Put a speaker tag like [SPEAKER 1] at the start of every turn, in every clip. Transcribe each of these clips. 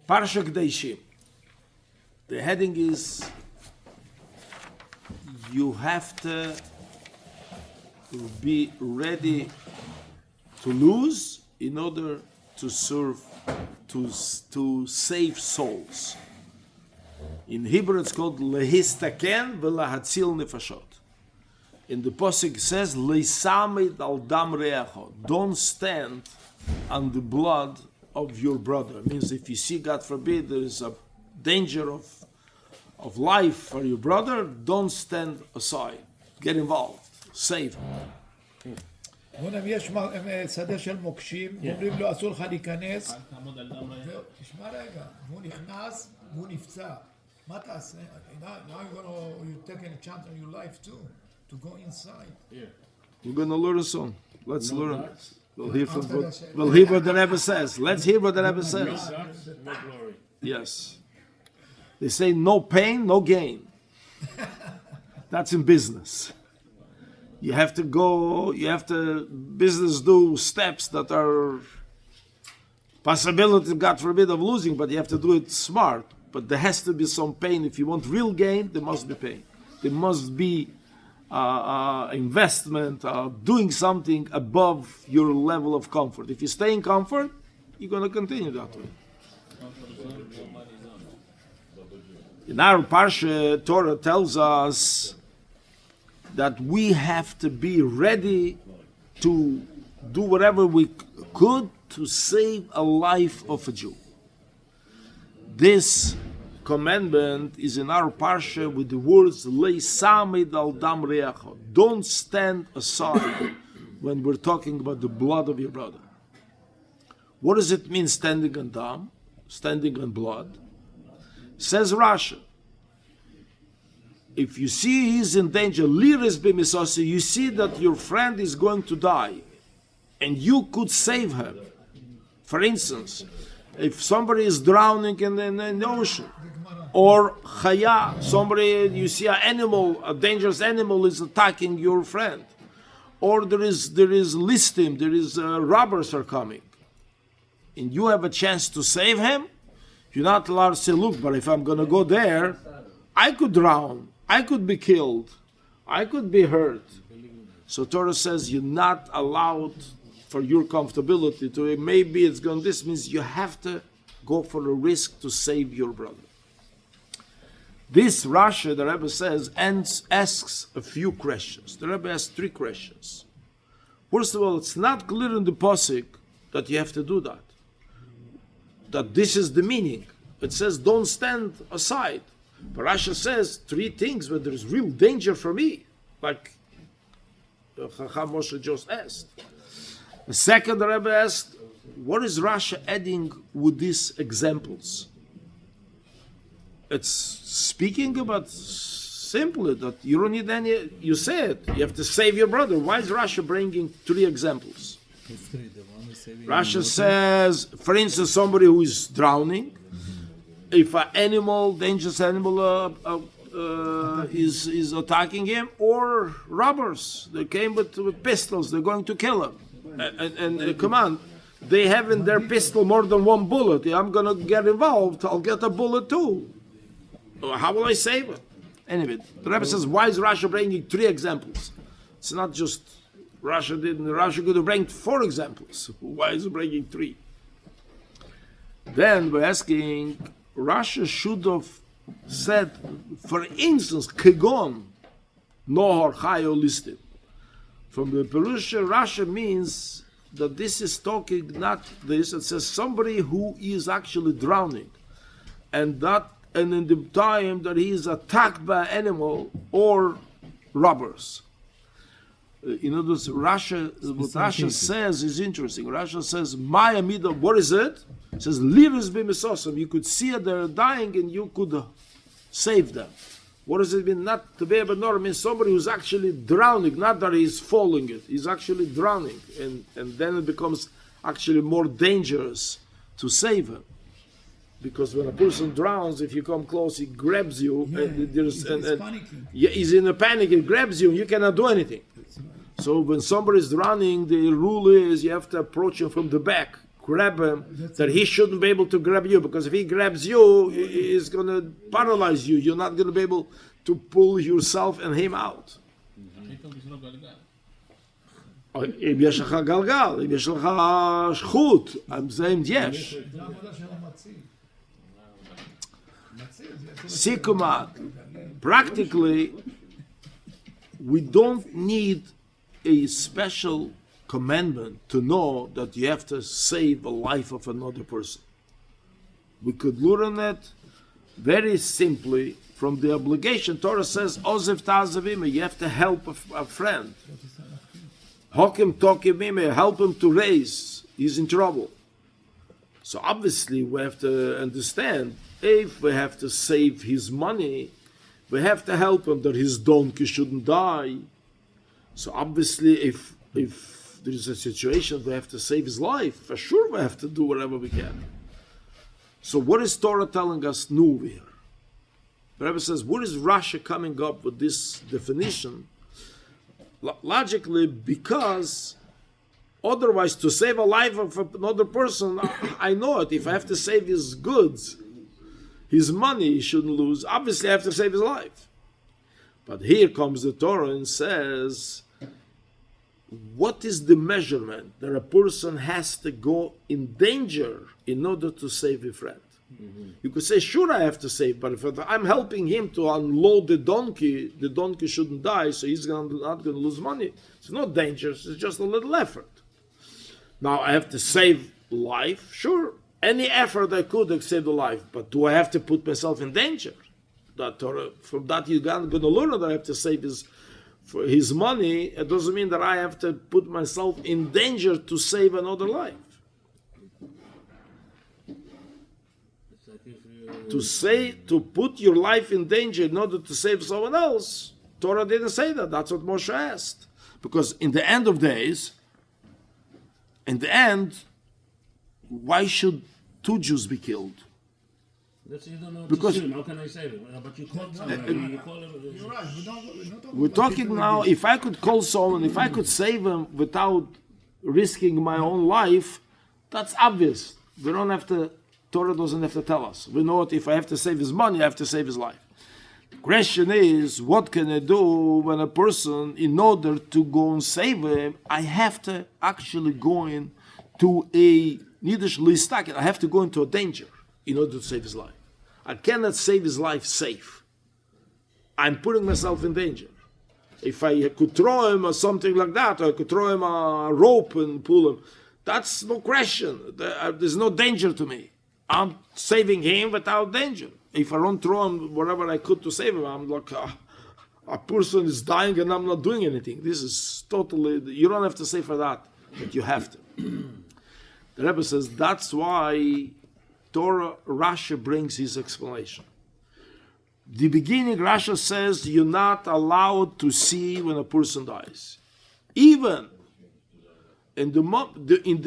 [SPEAKER 1] Parsha Kdeishim. The heading is you have to be ready to lose in order to serve, to save souls. In Hebrew it's called lehistaken v'lahatzil nefashot. In the Pasuk it says leisamid al dam reacho. Don't stand on the blood of your brother. It means if you see, God forbid, there is a danger of life for your brother, don't stand aside. Get involved. Save him.
[SPEAKER 2] יש שדה של מוקשים, אומרים לו אסור לך להיכנס, תשמע רגע, הוא נכנס והוא נפצע, מה תעשה? Now you're taking a chance on your life too, to go inside.
[SPEAKER 1] We're going to learn a song. Let's learn. We'll hear what the Rebbe says. Let's hear what the Rebbe says. Yes. They say no pain, no gain. That's in business. You have to go, business do steps that are possibility, God forbid, of losing, but you have to do it smart. But there has to be some pain. If you want real gain, there must be pain. There must be investment, doing something above your level of comfort. If you stay in comfort, you're going to continue that way. In our Parsha, Torah tells us that we have to be ready to do whatever we could to save a life of a Jew. This commandment is in our Parsha with the words Leisamid al dam reacho. Don't stand aside when we're talking about the blood of your brother. What does it mean standing on dam? Standing on blood? Says Rashi, if you see he's in danger, liris b'misasi, you see that your friend is going to die, and you could save him. For instance, if somebody is drowning in the ocean, or chaya, somebody, you see an animal, a dangerous animal is attacking your friend, or there is listim, robbers are coming, and you have a chance to save him, you're not allowed to say, look, but if I'm going to go there, I could drown. I could be killed. I could be hurt. So Torah says you're not allowed for your comfortability to, maybe it's going, this means you have to go for a risk to save your brother. This Rashi, the Rebbe says, asks a few questions. The Rebbe asks 3 questions. First of all, it's not clear in the Pasuk that you have to do that. That this is the meaning. It says don't stand aside. But Rashi says 3 things where there is real danger for me, like Chacham Moshe just asked. The second, the Rebbe asked, what is Rashi adding with these examples? It's speaking about simply that you don't need any, you said, you have to save your brother. Why is Rashi bringing 3 examples? Rashi says, for instance, somebody who is drowning, if an animal, dangerous animal, is attacking him, or robbers, they came with pistols, they're going to kill him. And come on, they have in their pistol more than 1 bullet. I'm going to get involved, I'll get a bullet too. How will I save it? Anyway, the Rebbe says, why is Rashi bringing 3 examples? It's not just Rashi could have bring 4 examples. Why is he bringing 3? Then we're asking, Rashi should have said, for instance, Kegon, Nohor, Chayo, listed. From the Perusha, Rashi means that this is talking not this, it says somebody who is actually drowning. And in the time that he is attacked by an animal or robbers. In other words, what Rashi says is interesting. Rashi says, Maya Mida, what is it? It says, Liris b'misosam. You could see it, they're dying and you could save them. What does it mean? Not to be able to means somebody who's actually drowning, not that he's falling it. He's actually drowning. And then it becomes actually more dangerous to save him. Because when a person drowns, if you come close, he grabs you. And he's panicking. He's in a panic, he grabs you, and you cannot do anything. So when somebody is drowning, the rule is you have to approach him from the back grab him, that he shouldn't be able to grab you, because if he grabs you, he's going to paralyze you. You're not going to be able to pull yourself and him out. אם יש לך גלגל, אם יש לך שחוט, זה אם יש.
[SPEAKER 2] זה העבודה של המציל.
[SPEAKER 1] Sikumat, practically, we don't need a special commandment to know that you have to save the life of another person. We could learn it very simply from the obligation. Torah says, Ozev ta'azavim, you have to help a friend. Hokim tokimime, help him to raise. He's in trouble. So obviously we have to understand, if we have to save his money, we have to help him that his donkey shouldn't die. So obviously if there is a situation we have to save his life, for sure we have to do whatever we can. So what is Torah telling us new over here? The Rabbi says, what is Rashi coming up with this definition? Logically, because otherwise to save a life of another person, I know it. If I have to save his goods, his money he shouldn't lose, obviously I have to save his life. But here comes the Torah and says, what is the measurement that a person has to go in danger in order to save a friend? Mm-hmm. You could say, sure, I have to save, but if I'm helping him to unload the donkey shouldn't die, so he's not going to lose money. It's not dangerous, it's just a little effort. Now, I have to save life, sure. Any effort I could save the life, but do I have to put myself in danger? From that you're going to learn that I have to save his money. It doesn't mean that I have to put myself in danger to save another life. To put your life in danger in order to save someone else, Torah didn't say that. That's what Moshe asked. Because in the end of days, why should two Jews be killed? Because
[SPEAKER 3] how can I save him? But you call someone.
[SPEAKER 2] You're right.
[SPEAKER 1] We're talking now, if I could call someone, if I could save him without risking my own life, that's obvious. We don't have to, Torah doesn't have to tell us. We know that if I have to save his money, I have to save his life. The question is, what can I do when a person, in order to go and save him, I have to actually go into a Yiddish listak, I have to go into a danger in order to save his life. I cannot save his life safe. I'm putting myself in danger. If I could throw him or something like that, or I could throw him a rope and pull him, that's no question. There's no danger to me. I'm saving him without danger. If I don't throw him whatever I could to save him, I'm like, a person is dying and I'm not doing anything. This is totally, you don't have to say for that, but you have to. The Rebbe says that's why Torah Rashi brings his explanation. The beginning, Rashi says you're not allowed to see when a person dies. Even in the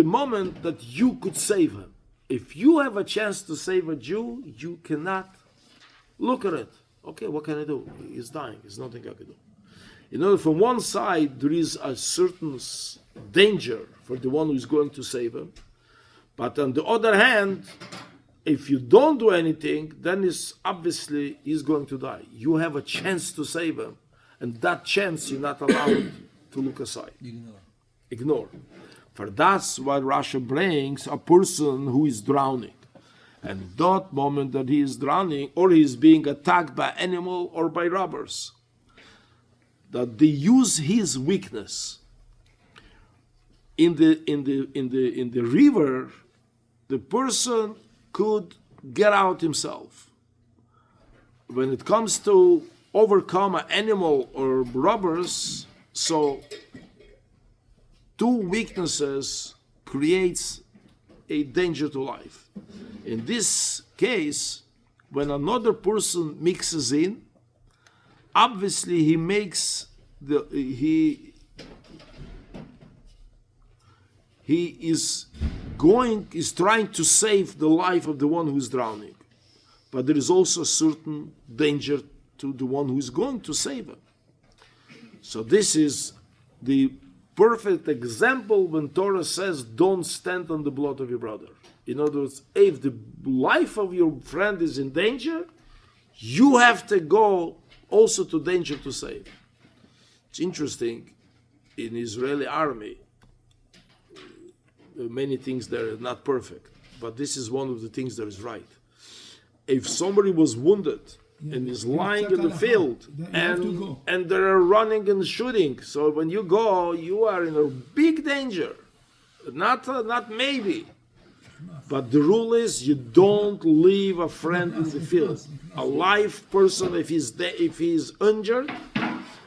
[SPEAKER 1] moment that you could save him. If you have a chance to save a Jew, you cannot look at it. Okay, what can I do? He's dying. There's nothing I can do. You know, from one side, there is a certain danger for the one who is going to save him. But on the other hand, if you don't do anything, then it's obviously he's going to die. You have a chance to save him. And that chance you're not allowed to look aside. Ignore. For that's what Rashi brings, a person who is drowning. And that moment that he is drowning, or he is being attacked by animal or by robbers, that they use his weakness. In the river, the person could get out himself. When it comes to overcome an animal or robbers, so two weaknesses creates a danger to life. In this case, when another person mixes in, obviously he makes he is trying to save the life of the one who is drowning. But there is also a certain danger to the one who is going to save him. So this is the perfect example when Torah says, don't stand on the blood of your brother. In other words, if the life of your friend is in danger, you have to go also to danger to save. It's interesting, in Israeli army, many things there are not perfect, but this is one of the things that is right. If somebody was wounded and is lying in the field and they are running and shooting, so when you go, you are in a big danger. Not maybe. But the rule is you don't leave a friend in the field. A live person, if he's injured,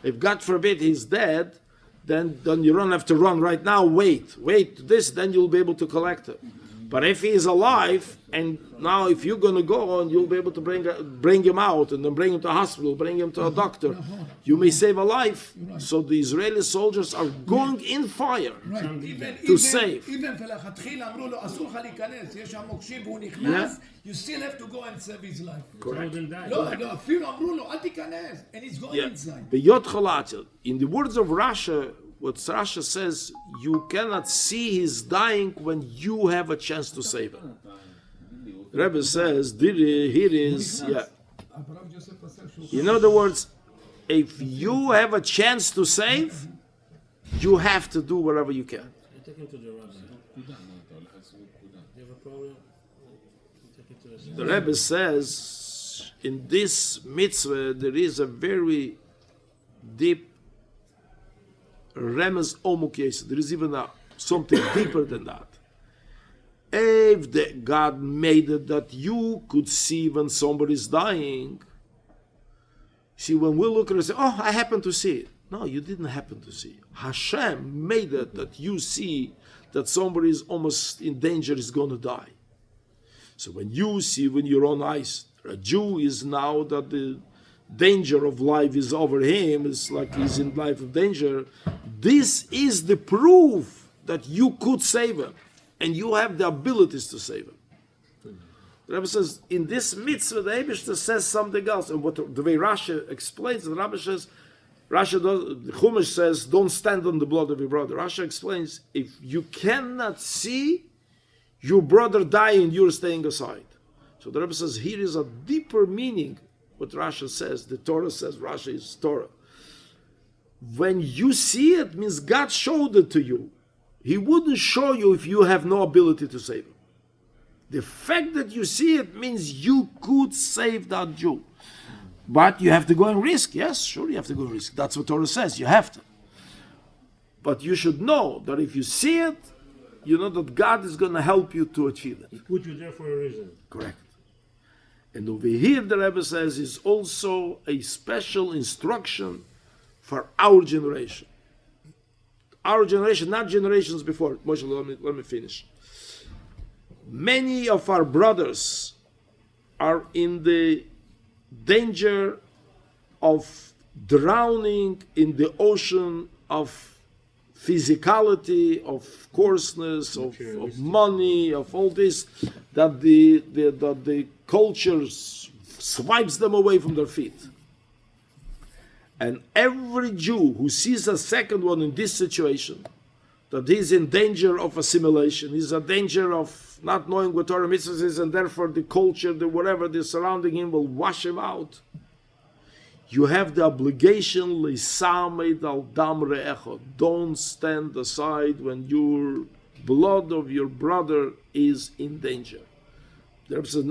[SPEAKER 1] if God forbid he's dead, then you don't have to run right now. Wait this, then you'll be able to collect it. But if he is alive, and now if you're going to go and you'll be able to bring him out and then bring him to a hospital, bring him to a doctor, you may save a life. So the Israeli soldiers are going in fire to save.
[SPEAKER 2] Even you still have to go and save his life.
[SPEAKER 1] Correct.
[SPEAKER 2] And he's going inside.
[SPEAKER 1] In the words of Rasha, what Rasha says, you cannot see his dying when you have a chance to save him. Rabbi says, here is, in other words, if you have a chance to save, you have to do whatever you can.
[SPEAKER 3] Take him to the Rabbi. You have a problem?
[SPEAKER 1] The Rebbe says, in this mitzvah, there is a very deep remez omuk yesod. There is even something deeper than that. If God made it that you could see when somebody's dying, see, when we look at it and say, oh, I happen to see it. No, you didn't happen to see it. Hashem made it that you see that somebody is almost in danger, is going to die. So when you see with your own eyes, a Jew is now that the danger of life is over him, it's like he's in life of danger, this is the proof that you could save him, and you have the abilities to save him. The Rabbi says, in this mitzvah, the Eibishter says something else, and what the way Rashi explains, the Rabbi says, the Chumash says, don't stand on the blood of your brother. Rashi explains, if you cannot see your brother dying, you're staying aside. So the Rebbe says, here is a deeper meaning, what Rashi says, the Torah says, Rashi is Torah. When you see it, means God showed it to you. He wouldn't show you if you have no ability to save him. The fact that you see it means you could save that Jew. But you have to go and risk. Yes, sure, you have to go and risk. That's what Torah says, you have to. But you should know that if you see it, you know that God is going to help you to achieve it.
[SPEAKER 3] He put you there for a reason.
[SPEAKER 1] Correct. And over here, the Rebbe says, is also a special instruction for our generation. Our generation, not generations before. Moshe, let me finish. Many of our brothers are in the danger of drowning in the ocean of physicality, of coarseness, of money, of all this, that the culture swipes them away from their feet. And every Jew who sees a second one in this situation, that he's in danger of assimilation, he's in danger of not knowing what Torah mitzvahs is, and therefore the culture, the whatever the surrounding him will wash him out. You have the obligation, Leisamed al dam re'echo. Don't stand aside when your blood of your brother is in danger. The Rebbe says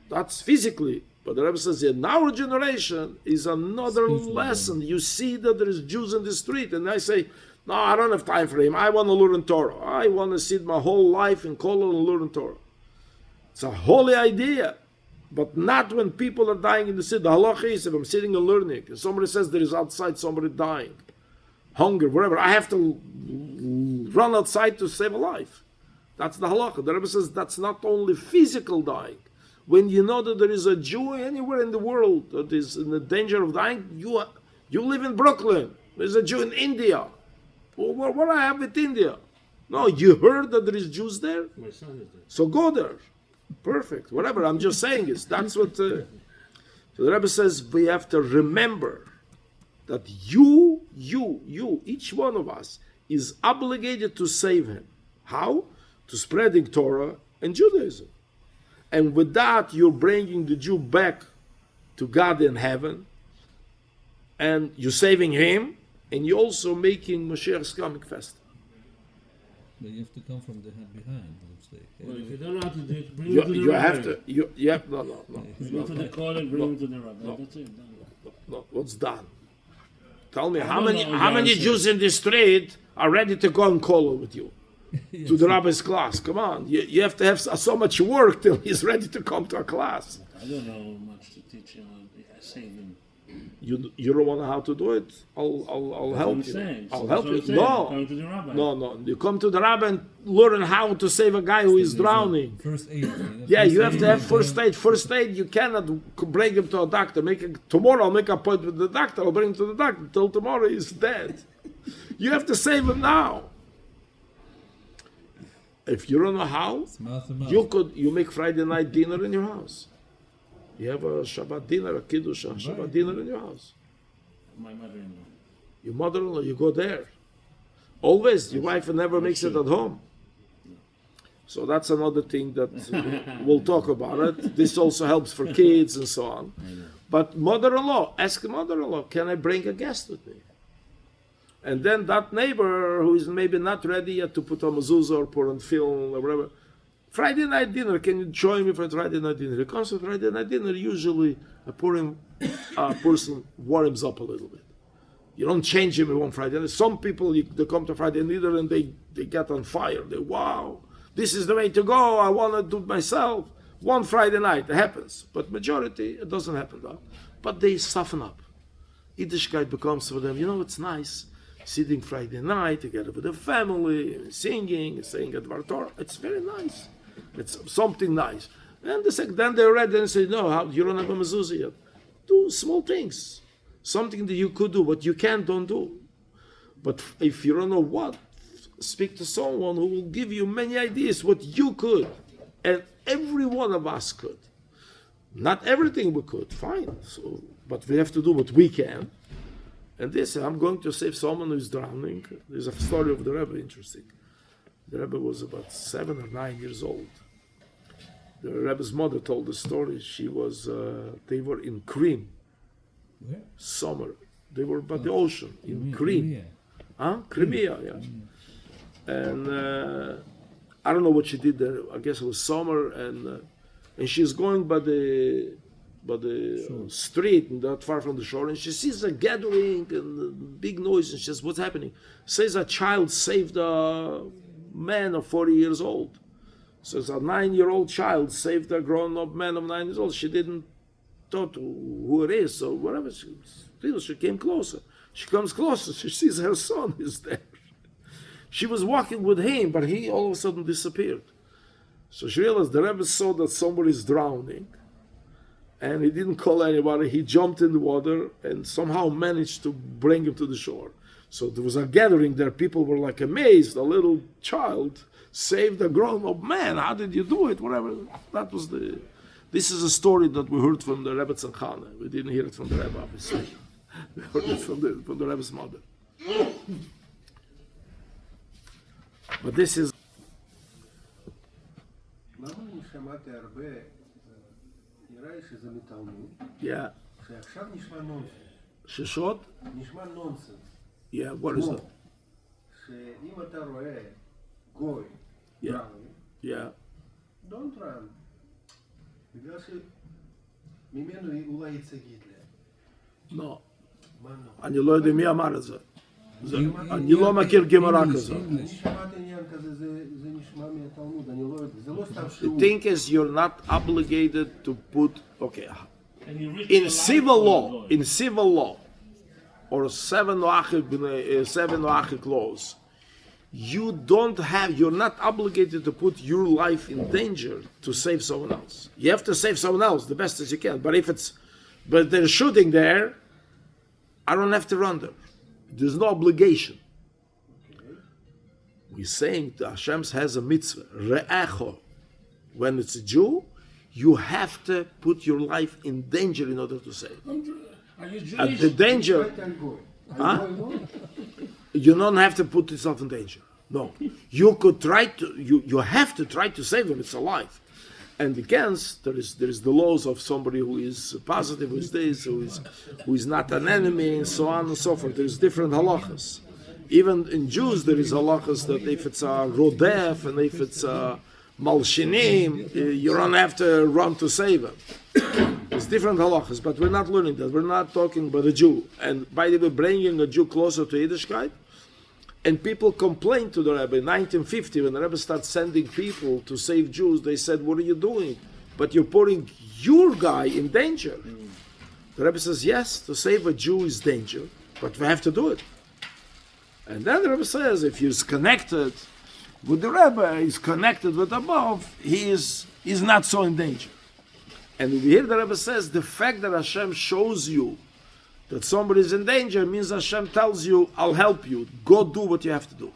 [SPEAKER 1] that's physically, but the Rebbe says in our generation is another lesson. You see that there is Jews in the street, and I say, no, I don't have time for him. I want to learn Torah. I want to sit my whole life in Kollel and learn Torah. It's a holy idea. But not when people are dying in the city. The halacha is if I'm sitting and learning, and somebody says there is outside somebody dying, hunger, whatever, I have to run outside to save a life. That's the halacha. The Rebbe says that's not only physical dying. When you know that there is a Jew anywhere in the world that is in the danger of dying, you live in Brooklyn. There's a Jew in India. Well, what do I have with India? No, you heard that there is Jews there?
[SPEAKER 3] My son is there.
[SPEAKER 1] So go there. Perfect. Whatever. I'm just saying is that's what. So the Rebbe says we have to remember that you, each one of us, is obligated to save him. How? To spreading Torah and Judaism. And with that, you're bringing the Jew back to God in heaven, and you're saving him, and you're also making Mashiach's coming faster.
[SPEAKER 4] But you have to come from the behind, let's say.
[SPEAKER 5] Well, if you don't know how to do it, bring him to the
[SPEAKER 1] You
[SPEAKER 5] rabbi.
[SPEAKER 1] have to. No.
[SPEAKER 5] Go to the kohen, bring him to the rabbi. That's it.
[SPEAKER 1] No, what's done? Tell me,
[SPEAKER 5] I
[SPEAKER 1] how
[SPEAKER 5] don't
[SPEAKER 1] many
[SPEAKER 5] know
[SPEAKER 1] how
[SPEAKER 5] the
[SPEAKER 1] many
[SPEAKER 5] answer.
[SPEAKER 1] Jews in the street are ready to go and call with you to the rabbi's class? Come on, you have to have so much work till he's ready to come to a class.
[SPEAKER 5] I don't know much to teach him. I save him.
[SPEAKER 1] You don't want to know how to do it? I'll help
[SPEAKER 5] I'm
[SPEAKER 1] you.
[SPEAKER 5] saying.
[SPEAKER 1] I'll
[SPEAKER 5] So
[SPEAKER 1] help
[SPEAKER 5] that's
[SPEAKER 1] you.
[SPEAKER 5] what I'm saying.
[SPEAKER 1] No,
[SPEAKER 5] Come to the rabbi.
[SPEAKER 1] no. You come to the rabbi and learn how to save a guy who is drowning.
[SPEAKER 4] First aid.
[SPEAKER 1] Yeah, you have to have first aid. First aid, you cannot bring him to a doctor. Tomorrow I'll make an appointment with the doctor. I'll bring him to the doctor. Till tomorrow he's dead. You have to save him now. If you don't know how, you make Friday night dinner in your house. You have a Shabbat dinner, a Kiddush, a Shabbat dinner in your house.
[SPEAKER 5] My mother-in-law.
[SPEAKER 1] Your mother-in-law, you go there. Always, your wife never makes it at home. So that's another thing that we'll talk about it. This also helps for kids and so on. But mother-in-law, ask mother-in-law, can I bring a guest with me? And then that neighbor who is maybe not ready yet to put on mezuzah or put on film or whatever, Friday night dinner, can you join me for Friday night dinner? It comes to Friday night dinner, usually a person warms up a little bit. You don't change him in one Friday night. Some people, they come to Friday night dinner and they get on fire. They, wow, this is the way to go. I want to do it myself. One Friday night, it happens. But majority, it doesn't happen though. But they soften up. Yiddishkeit becomes for them, it's nice. Sitting Friday night together with the family, singing, saying Advar Torah. It's very nice. It's something nice. And then they're ready and say, no, you don't have a mezuzah yet. Do small things. Something that you could do, but you don't do. But if you don't know what, speak to someone who will give you many ideas what you could. And every one of us could. Not everything we could, fine. But we have to do what we can. And this, I'm going to save someone who's drowning. There's a story of the Rabbi, interesting. The Rabbi was about 7 or 9 years old. The Rabbi's mother told the story. She was, they were in Krim, summer. They were by the ocean, in Krim. Crimea, yeah. And I don't know what she did there. I guess it was summer, and she's going by the street, not far from the shore, and she sees a gathering and big noise, and she says, what's happening? Says a child saved a man of 40 years old. Says a 9-year-old child saved a grown-up man of 9 years old. She didn't thought who it is, so whatever. She came closer. She comes closer, she sees her son is there. She was walking with him, but he all of a sudden disappeared. So she realized the Rebbe saw that somebody is drowning, and he didn't call anybody. He jumped in the water and somehow managed to bring him to the shore. So there was a gathering there. People were like amazed. A little child saved a grown-up man. How did you do it? Whatever. That was the. This is a story that we heard from the Rebbe Tzanchana. We didn't hear it from the Rebbe, obviously. We heard it from the Rebbe's mother. But this is.
[SPEAKER 6] למה אני שמעתי הרבה, נראה לי שזה מתלמוד,
[SPEAKER 1] Yeah.
[SPEAKER 6] שעכשיו נשמע נונסנס.
[SPEAKER 1] ששות?
[SPEAKER 6] נשמע נונסנס.
[SPEAKER 1] Yeah, what is it?
[SPEAKER 6] שאם אתה רואה גוי,
[SPEAKER 1] Yeah.
[SPEAKER 6] drowning,
[SPEAKER 1] Yeah.
[SPEAKER 6] don't run. בגלל שממנו אולי יצא גיטלר.
[SPEAKER 1] No.
[SPEAKER 6] מה לא?
[SPEAKER 1] אני לא יודע מי אמר את זה. אני לא מכיר גמרא כזאת.
[SPEAKER 6] אני שמעתי עניין כזה, זה נשמע מהתלמוד, אני לא יודע, זה לא סתם
[SPEAKER 1] The
[SPEAKER 6] שהוא...
[SPEAKER 1] thing is, you're not obligated to put, okay,
[SPEAKER 5] And you risk
[SPEAKER 1] in
[SPEAKER 5] your life
[SPEAKER 1] civil
[SPEAKER 5] for the
[SPEAKER 1] law, or seven noachik laws, you're not obligated to put your life in danger to save someone else. You have to save someone else the best as you can. But they're shooting there, I don't have to run there. There's no obligation. We're saying that Hashem has a mitzvah, re'echo. When it's a Jew, you have to put your life in danger in order to save.
[SPEAKER 5] Are you Jewish?
[SPEAKER 1] And the danger,
[SPEAKER 6] הייתי על גוי.
[SPEAKER 1] Huh?
[SPEAKER 6] על גוי לא?
[SPEAKER 1] You don't have to put yourself in danger. No. You could try to, you have to try to save him, it's alive. And against, there is the laws of somebody who is positive, who is this, who is not an enemy, and so on and so forth. There's different halachas. Even in Jews, there is halachas that if it's a rodef and if it's a malshinim, you don't have to run to save him. There's different halachas, but we're not learning that. We're not talking about a Jew. And by the way, bringing a Jew closer to Yiddishkeit, and people complained to the Rebbe in 1950 when the Rebbe started sending people to save Jews. They said, "What are you doing? But you're putting your guy in danger." The Rebbe says, "Yes, to save a Jew is danger, but we have to do it." And then the Rebbe says, if he's connected with the Rebbe, he's connected with above, he's not so in danger. And we hear the Rebbe says, the fact that Hashem shows you that somebody is in danger means Hashem tells you, I'll help you. Go do what you have to do.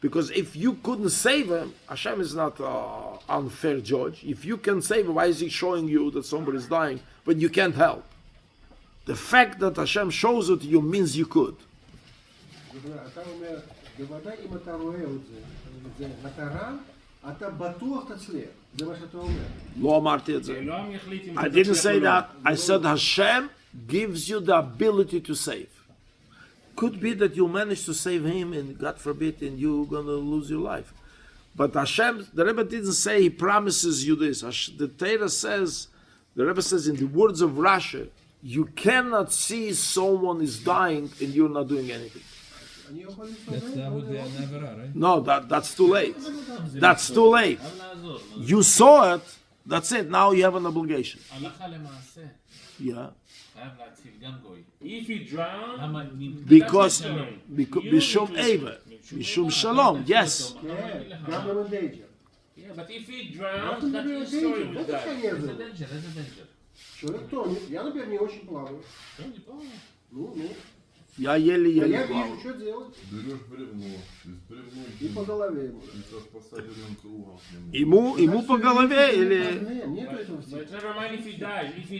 [SPEAKER 1] Because if you couldn't save him, Hashem is not an unfair judge. If you can save him, why is he showing you that somebody is dying when you can't help? The fact that Hashem shows it to you means you could.
[SPEAKER 6] אתה אומר, בוודאי אם אתה רואה את זה מטרה, אתה בטוח תצליח. זה מה שאתה אומר.
[SPEAKER 1] לא אמרתי את זה. I didn't say that. I said Hashem gives you the ability to save. Could be that you manage to save him and God forbid and you're going to lose your life. But Hashem, the Rebbe didn't say he promises you this. The Torah says, the Rebbe says in the words of Rashi, you cannot see someone is dying and you're not doing anything.
[SPEAKER 4] That would be an avera, right?
[SPEAKER 1] No, that's too late. That's too late. You saw it, that's it. Now you have an obligation. Yeah.
[SPEAKER 5] If he drowned,
[SPEAKER 1] Because Bishum Eva, Bishum Shalom, yes.
[SPEAKER 6] גם אם danger.
[SPEAKER 5] yeah, but if he drowned, that's his story with
[SPEAKER 6] בטח
[SPEAKER 5] that.
[SPEAKER 6] שאני אעזור. שואל אותו, я, например, не очень плаваю. Ну.
[SPEAKER 1] Я
[SPEAKER 6] А
[SPEAKER 1] еле
[SPEAKER 6] я
[SPEAKER 1] плаваю.
[SPEAKER 6] вижу, что делать.
[SPEAKER 3] Берешь бревно, из бревна
[SPEAKER 6] И по голове ему.
[SPEAKER 3] и со спасательным кругом.
[SPEAKER 1] Ему по голове или...
[SPEAKER 6] Нету этого всего.
[SPEAKER 5] But never mind if he dies. If he